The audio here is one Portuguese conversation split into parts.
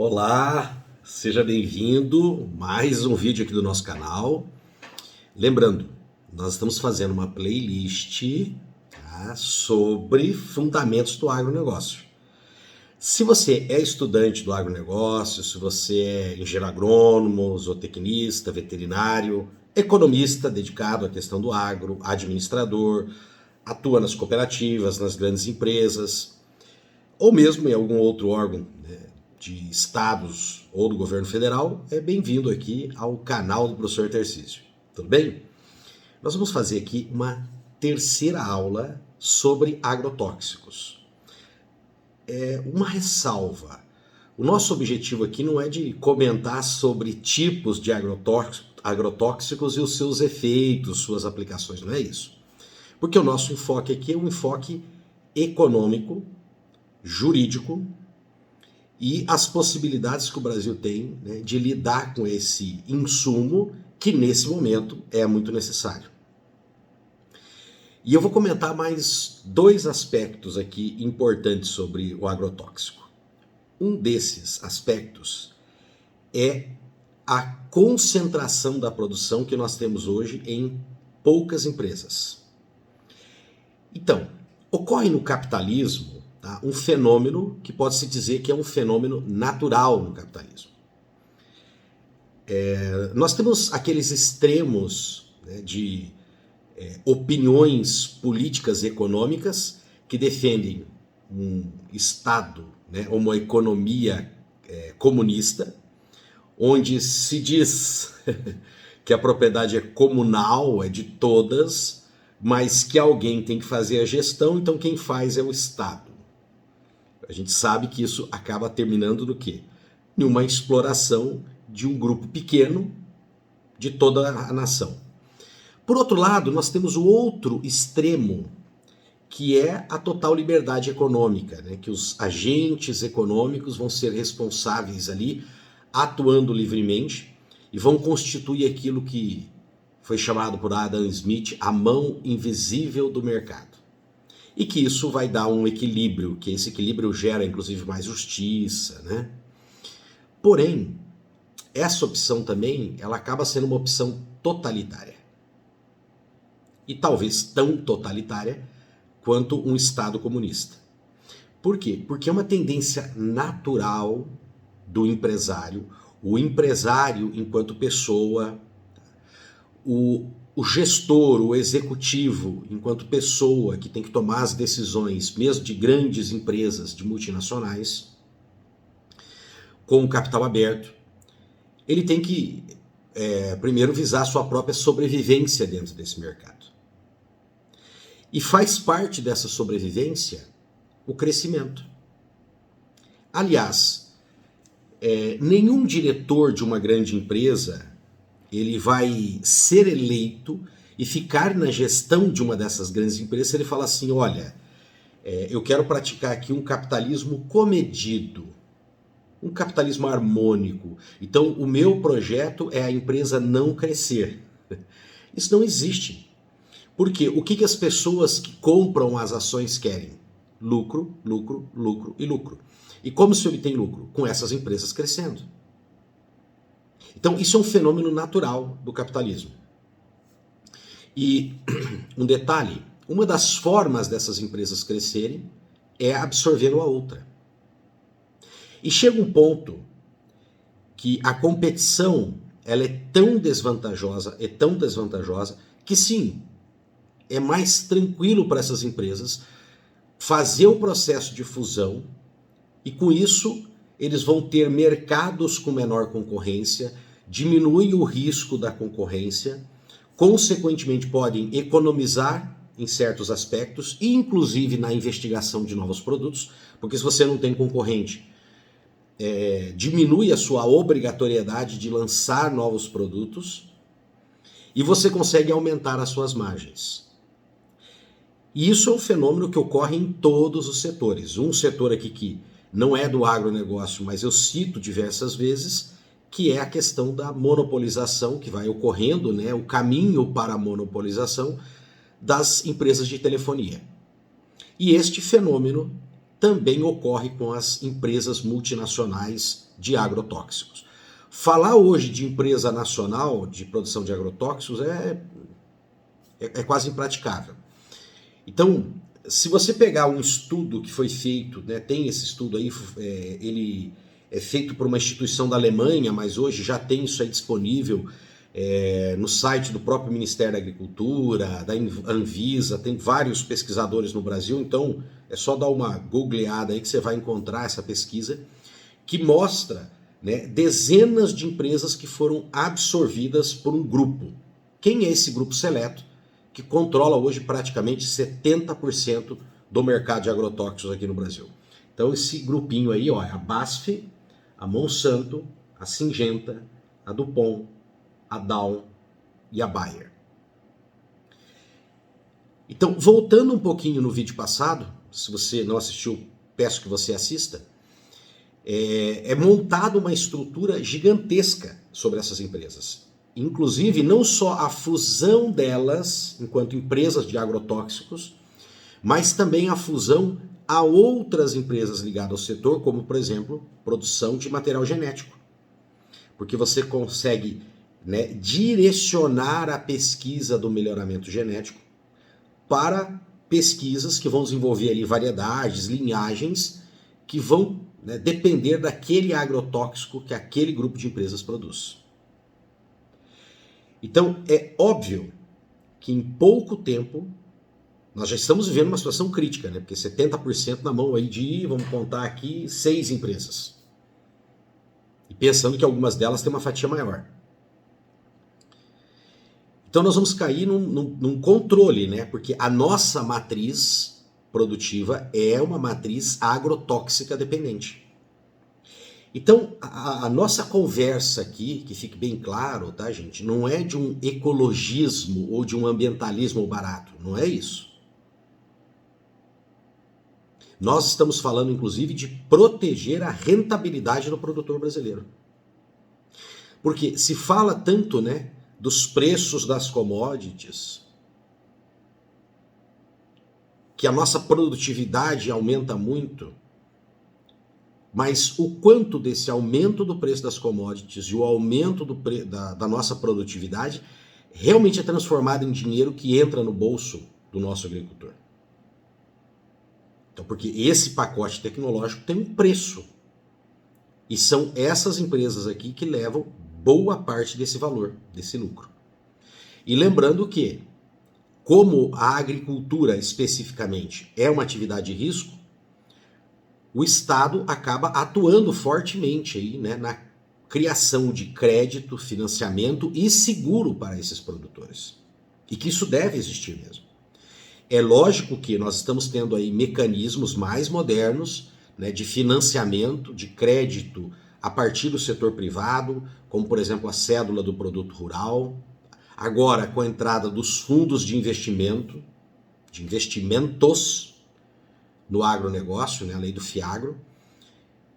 Olá, seja bem-vindo a mais um vídeo aqui do nosso canal. Lembrando, nós estamos fazendo uma playlist, tá, sobre fundamentos do agronegócio. Se você é estudante do agronegócio, se você é engenheiro agrônomo, zootecnista, veterinário, economista dedicado à questão do agro, administrador, atua nas cooperativas, nas grandes empresas, ou mesmo em algum outro órgão, né, de estados ou do governo federal, é bem-vindo aqui ao canal do professor Tarcísio. Tudo bem? Nós vamos fazer aqui uma terceira aula sobre agrotóxicos. Uma ressalva. O nosso objetivo aqui não é de comentar sobre tipos de agrotóxicos e os seus efeitos, suas aplicações, não é isso. Porque o nosso enfoque aqui é um enfoque econômico, jurídico e as possibilidades que o Brasil tem, né, de lidar com esse insumo que nesse momento é muito necessário. E eu vou comentar mais dois aspectos aqui importantes sobre o agrotóxico. Um desses aspectos é a concentração da produção que nós temos hoje em poucas empresas. Então, ocorre no capitalismo, tá, um fenômeno que pode-se dizer que é um fenômeno natural no capitalismo. Nós temos aqueles extremos, né, de opiniões políticas e econômicas que defendem um Estado, né, uma economia comunista, onde se diz que a propriedade é comunal, é de todas, mas que alguém tem que fazer a gestão, então quem faz é o Estado. A gente sabe que isso acaba terminando no quê? Em uma exploração de um grupo pequeno de toda a nação. Por outro lado, nós temos o outro extremo, que é a total liberdade econômica, né? Que os agentes econômicos vão ser responsáveis ali, atuando livremente, e vão constituir aquilo que foi chamado por Adam Smith a mão invisível do mercado. E que isso vai dar um equilíbrio, que esse equilíbrio gera inclusive mais justiça, né? Porém, essa opção também, ela acaba sendo uma opção totalitária. E talvez tão totalitária quanto um Estado comunista. Por quê? Porque é uma tendência natural do empresário, o empresário enquanto pessoa, o gestor, o executivo enquanto pessoa que tem que tomar as decisões, mesmo de grandes empresas, de multinacionais, com o capital aberto, ele tem que primeiro visar a sua própria sobrevivência dentro desse mercado. E faz parte dessa sobrevivência o crescimento. Aliás, nenhum diretor de uma grande empresa ele vai ser eleito e ficar na gestão de uma dessas grandes empresas se ele fala assim, olha, eu quero praticar aqui um capitalismo comedido, um capitalismo harmônico. Então, o meu projeto é a empresa não crescer. Isso não existe. Porque o que as pessoas que compram as ações querem? Lucro, lucro, lucro e lucro. E como se obtém lucro? Com essas empresas crescendo. Então isso é um fenômeno natural do capitalismo. E um detalhe, uma das formas dessas empresas crescerem é absorvendo a outra. E chega um ponto que a competição ela é tão desvantajosa, que sim, é mais tranquilo para essas empresas fazer o processo de fusão e com isso eles vão ter mercados com menor concorrência, diminuem o risco da concorrência, consequentemente podem economizar em certos aspectos e inclusive na investigação de novos produtos, porque se você não tem concorrente, diminui a sua obrigatoriedade de lançar novos produtos e você consegue aumentar as suas margens. E isso é um fenômeno que ocorre em todos os setores. Um setor aqui que não é do agronegócio, mas eu cito diversas vezes, que é a questão da monopolização, que vai ocorrendo, né, o caminho para a monopolização das empresas de telefonia. E este fenômeno também ocorre com as empresas multinacionais de agrotóxicos. Falar hoje de empresa nacional de produção de agrotóxicos é quase impraticável. Então, se você pegar um estudo que foi feito, né, tem esse estudo aí, ele é feito por uma instituição da Alemanha, mas hoje já tem isso aí disponível no site do próprio Ministério da Agricultura, da Anvisa, tem vários pesquisadores no Brasil, então é só dar uma googleada aí que você vai encontrar essa pesquisa, que mostra, né, dezenas de empresas que foram absorvidas por um grupo. Quem é esse grupo seleto que controla hoje praticamente 70% do mercado de agrotóxicos aqui no Brasil? Então esse grupinho aí, ó, é a BASF, a Monsanto, a Syngenta, a DuPont, a Dow e a Bayer. Então, voltando um pouquinho no vídeo passado, se você não assistiu, peço que você assista, é montada uma estrutura gigantesca sobre essas empresas. Inclusive, não só a fusão delas enquanto empresas de agrotóxicos, mas também a fusão a outras empresas ligadas ao setor, como, por exemplo, produção de material genético. Porque você consegue, né, direcionar a pesquisa do melhoramento genético para pesquisas que vão desenvolver ali variedades, linhagens, que vão, né, depender daquele agrotóxico que aquele grupo de empresas produz. Então, é óbvio que em pouco tempo nós já estamos vivendo uma situação crítica, né? Porque 70% na mão aí de, vamos contar aqui, 6 empresas. E pensando que algumas delas têm uma fatia maior. Então nós vamos cair num controle, né? Porque a nossa matriz produtiva é uma matriz agrotóxica dependente. Então a nossa conversa aqui, que fique bem claro, tá, gente? Não é de um ecologismo ou de um ambientalismo barato, não é isso. Nós estamos falando, inclusive, de proteger a rentabilidade do produtor brasileiro. Porque se fala tanto, né, dos preços das commodities, que a nossa produtividade aumenta muito, mas o quanto desse aumento do preço das commodities e o aumento da nossa produtividade realmente é transformado em dinheiro que entra no bolso do nosso agricultor. Então, porque esse pacote tecnológico tem um preço. E são essas empresas aqui que levam boa parte desse valor, desse lucro. E lembrando que, como a agricultura especificamente é uma atividade de risco, o Estado acaba atuando fortemente aí, né, na criação de crédito, financiamento e seguro para esses produtores. E que isso deve existir mesmo. É lógico que nós estamos tendo aí mecanismos mais modernos, né, de financiamento, de crédito a partir do setor privado, como por exemplo a cédula do produto rural. Agora, com a entrada dos fundos de investimentos no agronegócio, né, a lei do FIAGRO,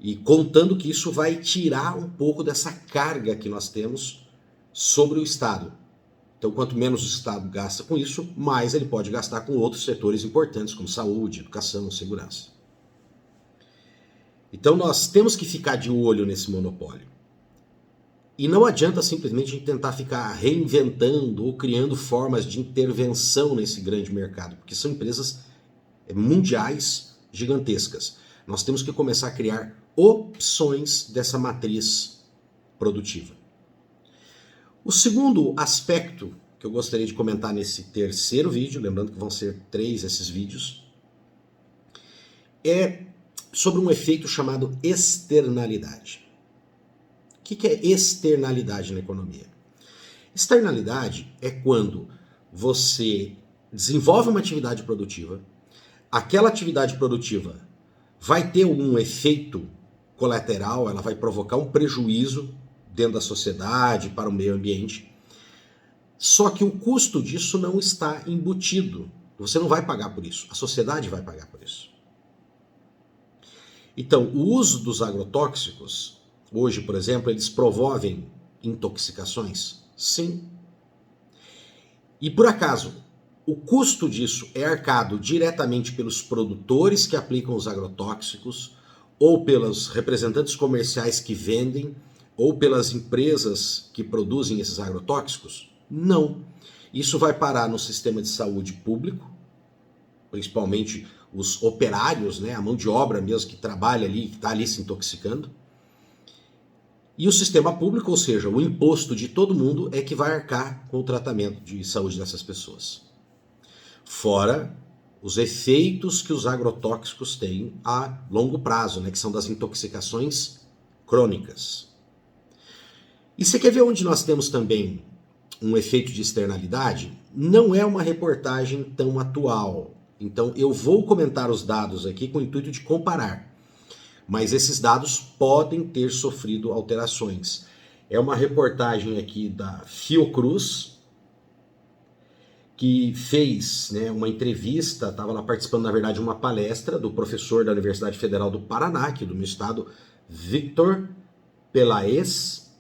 e contando que isso vai tirar um pouco dessa carga que nós temos sobre o Estado. Então, quanto menos o Estado gasta com isso, mais ele pode gastar com outros setores importantes, como saúde, educação, segurança. Então, nós temos que ficar de olho nesse monopólio. E não adianta simplesmente a gente tentar ficar reinventando ou criando formas de intervenção nesse grande mercado, porque são empresas mundiais gigantescas. Nós temos que começar a criar opções dessa matriz produtiva. O segundo aspecto que eu gostaria de comentar nesse terceiro vídeo, lembrando que vão ser 3 esses vídeos, é sobre um efeito chamado externalidade. O que é externalidade na economia? Externalidade é quando você desenvolve uma atividade produtiva, aquela atividade produtiva vai ter um efeito colateral, ela vai provocar um prejuízo dentro da sociedade, para o meio ambiente. Só que o custo disso não está embutido. Você não vai pagar por isso, a sociedade vai pagar por isso. Então, o uso dos agrotóxicos, hoje, por exemplo, eles promovem intoxicações? Sim. E por acaso, O custo disso é arcado diretamente pelos produtores que aplicam os agrotóxicos, ou pelos representantes comerciais que vendem, ou pelas empresas que produzem esses agrotóxicos? Não. Isso vai parar no sistema de saúde público, principalmente os operários, né, a mão de obra mesmo que trabalha ali, que está ali se intoxicando. E o sistema público, ou seja, o imposto de todo mundo, é que vai arcar com o tratamento de saúde dessas pessoas. Fora os efeitos que os agrotóxicos têm a longo prazo, né, que são das intoxicações crônicas. E você quer ver onde nós temos também um efeito de externalidade? Não é uma reportagem tão atual. Então eu vou comentar os dados aqui com o intuito de comparar. Mas esses dados podem ter sofrido alterações. É uma reportagem aqui da Fiocruz, que fez, né, uma entrevista, estava lá participando, na verdade, de uma palestra do professor da Universidade Federal do Paraná, aqui do meu estado, Victor Pelaez,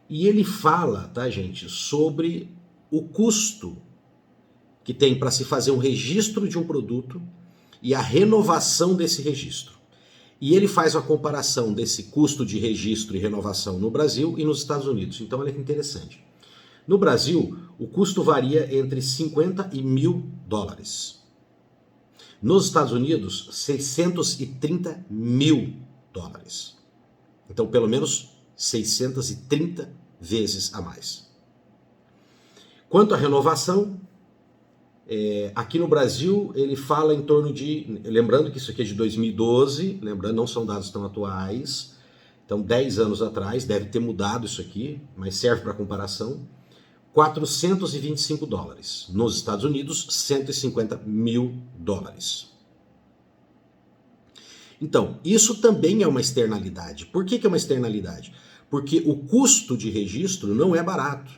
e ele fala, tá, gente, sobre o custo que tem para se fazer um registro de um produto e a renovação desse registro. E ele faz uma comparação desse custo de registro e renovação no Brasil e nos Estados Unidos. Então, olha que interessante. No Brasil, o custo varia entre 50 e $1.000. Nos Estados Unidos, 630 mil dólares. Então, pelo menos 630 vezes a mais. Quanto à renovação, aqui no Brasil ele fala em torno de, lembrando que isso aqui é de 2012, lembrando, não são dados tão atuais, então 10 anos atrás, deve ter mudado isso aqui, mas serve para comparação, $425. Nos Estados Unidos, 150 mil dólares. Então, isso também é uma externalidade. Por que é uma externalidade? Porque o custo de registro não é barato.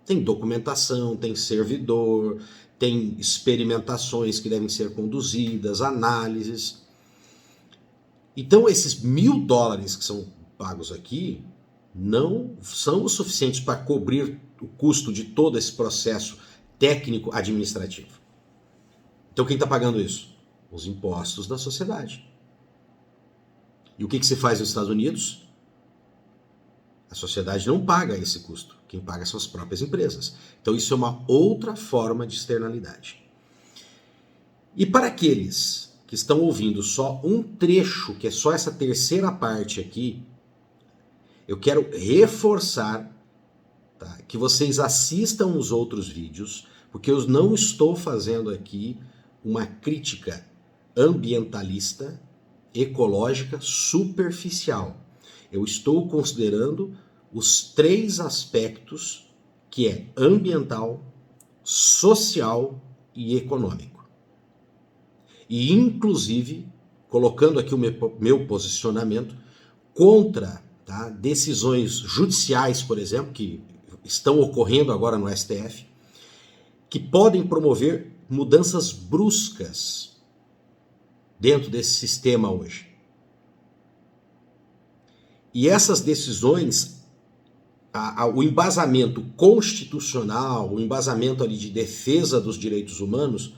Tem documentação, tem servidor, tem experimentações que devem ser conduzidas, análises. Então, esses $1.000 que são pagos aqui não são o suficientes para cobrir o custo de todo esse processo técnico-administrativo. Então, quem está pagando isso? Os impostos da sociedade. E o que se faz nos Estados Unidos? A sociedade não paga esse custo. Quem paga são as próprias empresas. Então isso é uma outra forma de externalidade. E para aqueles que estão ouvindo só um trecho, que é só essa terceira parte aqui, eu quero reforçar, tá, que vocês assistam os outros vídeos, porque eu não estou fazendo aqui uma crítica ambientalista, ecológica, superficial. Eu estou considerando os 3 aspectos, que é ambiental, social e econômico. E inclusive colocando aqui o meu posicionamento contra, tá, decisões judiciais, por exemplo, que estão ocorrendo agora no STF, que podem promover mudanças bruscas dentro desse sistema hoje. E essas decisões, o embasamento constitucional, o embasamento ali de defesa dos direitos humanos,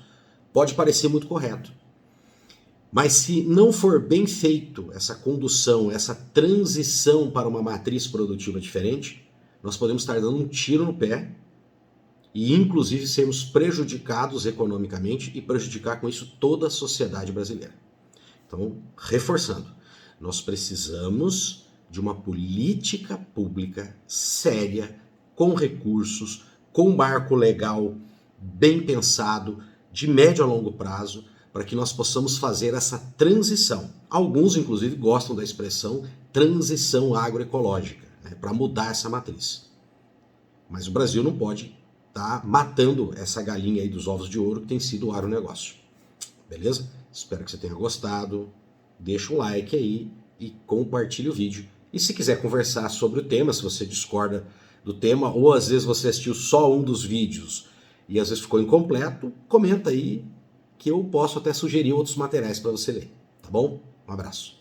pode parecer muito correto. Mas se não for bem feito essa condução, essa transição para uma matriz produtiva diferente, nós podemos estar dando um tiro no pé e inclusive sermos prejudicados economicamente e prejudicar com isso toda a sociedade brasileira. Então, reforçando, nós precisamos de uma política pública séria, com recursos, com marco legal bem pensado, de médio a longo prazo, para que nós possamos fazer essa transição. Alguns, inclusive, gostam da expressão transição agroecológica, né, para mudar essa matriz. Mas o Brasil não pode estar matando essa galinha aí dos ovos de ouro que tem sido o agronegócio. Beleza? Espero que você tenha gostado. Deixa um like aí e compartilhe o vídeo. E se quiser conversar sobre o tema, se você discorda do tema, ou às vezes você assistiu só um dos vídeos e às vezes ficou incompleto, comenta aí que eu posso até sugerir outros materiais para você ler, tá bom? Um abraço.